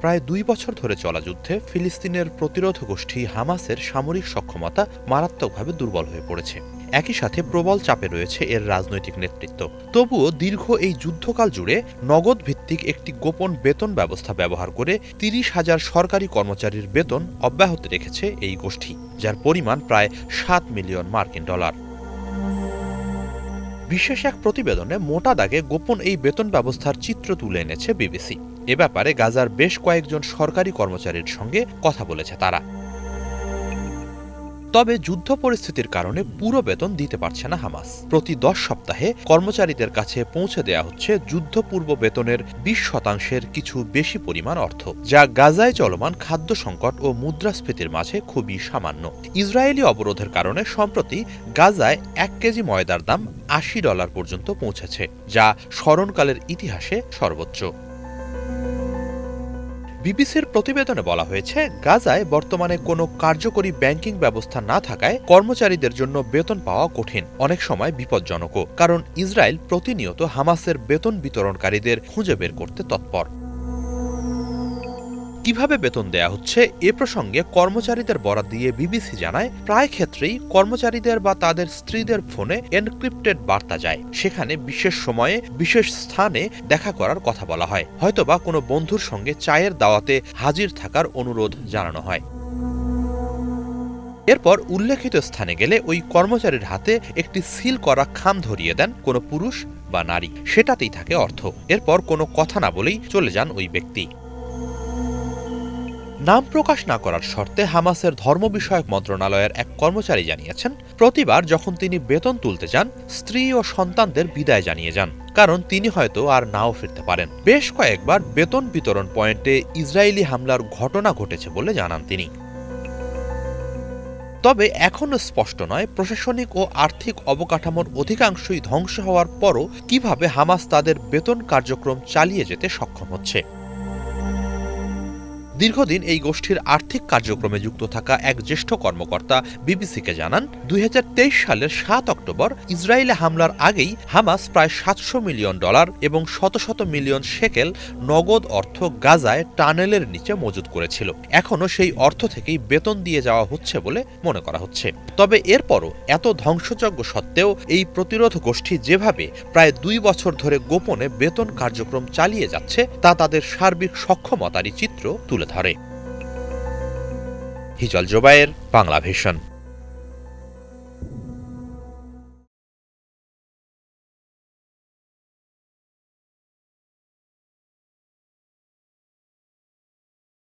প্রায় ২ বছর ধরে চলা যুদ্ধে ফিলিস্তিনের প্রতিরোধ গোষ্ঠী হামাসের সামরিক সক্ষমতা মারাত্মকভাবে দুর্বল হয়ে পড়েছে। একই সাথে প্রবল চাপে রয়েছে এর রাজনৈতিক নেতৃত্ব। তবুও দীর্ঘ এই যুদ্ধকাল জুড়ে নগদ ভিত্তিক একটি গোপন বেতন ব্যবস্থা ব্যবহার করে ৩০,০০০ সরকারি কর্মচারীর বেতন অব্যাহত রেখেছে এই গোষ্ঠী, যার পরিমাণ প্রায় $৭ মিলিয়ন। বিশেষ এক প্রতিবেদনে মোটা দাগে গোপন এই বেতন ব্যবস্থার চিত্র তুলে এনেছে বিবিসি। এ ব্যাপারে গাজার বেশ কয়েকজন সরকারি কর্মচারীর সঙ্গে কথা বলেছে তারা। তবে যুদ্ধ পরিস্থিতির কারণে পুরো বেতন দিতে পারছে না হামাস। প্রতি ১০ সপ্তাহে কর্মচারীদের কাছে পৌঁছে দেয়া হচ্ছে যুদ্ধপূর্ব বেতনের ২০% কিছু বেশি পরিমাণ অর্থ, যা গাজায় চলমান খাদ্য সংকট ও মুদ্রাস্ফীতির মাঝে খুবই সামান্য। ইসরায়েলি অবরোধের কারণে সম্প্রতি গাজায় ১ কেজি ময়দার দাম $৮০ পর্যন্ত পৌঁছেছে, যা স্মরণকালের ইতিহাসে সর্বোচ্চ। বিবিসির প্রতিবেদনে বলা হয়েছে, গাজায় বর্তমানে কোনো কার্যকরী ব্যাংকিং ব্যবস্থা না থাকায় কর্মচারীদের জন্য বেতন পাওয়া কঠিন, অনেক সময় বিপজ্জনকও, কারণ ইসরায়েল প্রতিনিয়ত হামাসের বেতন বিতরণকারীদের খুঁজে বের করতে তৎপর। কিভাবে বেতন দেয়া হচ্ছে এ প্রসঙ্গে কর্মচারীদের বরাত দিয়ে বিবিসি জানায়, প্রায় ক্ষেত্রেই কর্মচারীদের বা তাদের স্ত্রীদের ফোনে এনক্রিপ্টেড বার্তা যায়। সেখানে বিশেষ সময়ে বিশেষ স্থানে দেখা করার কথা বলা হয়, হয়তোবা কোনো বন্ধুর সঙ্গে চায়ের দাওয়াতে হাজির থাকার অনুরোধ জানানো হয়। এরপর উল্লেখিত স্থানে গেলে ওই কর্মচারীর হাতে একটি সিল করা খাম ধরিয়ে দেন কোনো পুরুষ বা নারী, সেটাতেই থাকে অর্থ। এরপর কোনো কথা না বলেই চলে যান ওই ব্যক্তি। নাম প্রকাশ না করার শর্তে হামাসের ধর্ম বিষয়ক মন্ত্রণালয়ের এক কর্মচারী জানিয়েছেন, প্রতিবার যখন তিনি বেতন তুলতে যান, স্ত্রী ও সন্তানদের বিদায় জানিয়ে যান, কারণ তিনি হয়তো আর নাও ফিরতে পারেন। বেশ কয়েকবার বেতন বিতরণ পয়েন্টে ইসরায়েলি হামলার ঘটনা ঘটেছে বলে জানান তিনি। তবে এখনও স্পষ্ট নয় প্রশাসনিক ও আর্থিক অবকাঠামোর অধিকাংশই ধ্বংস হওয়ার পরও কিভাবে হামাস তাদের বেতন কার্যক্রম চালিয়ে যেতে সক্ষম হচ্ছে। দীর্ঘদিন এই গোষ্ঠীর আর্থিক কার্যক্রমে যুক্ত থাকা এক জ্যেষ্ঠ কর্মকর্তা বিবিসিকে জানান, ২০২৩ সালের ৭ অক্টোবর ইসরায়েলে হামলার আগেই হামাস প্রায় $৭০০ মিলিয়ন এবং শত শত মিলিয়ন শেকেল নগদ অর্থ গাজায় টানেলের নিচে মজুত করেছিল। এখনও সেই অর্থ থেকেই বেতন দিয়ে যাওয়া হচ্ছে বলে মনে করা হচ্ছে। তবে এরপরও এত ধ্বংসযজ্ঞ সত্ত্বেও এই প্রতিরোধ গোষ্ঠী যেভাবে প্রায় ২ বছর ধরে গোপনে বেতন কার্যক্রম চালিয়ে যাচ্ছে, তা তাদের সার্বিক সক্ষমতারই চিত্র তুলে ধরে। হিজল জোবায়ের, বাংলা ভিশন।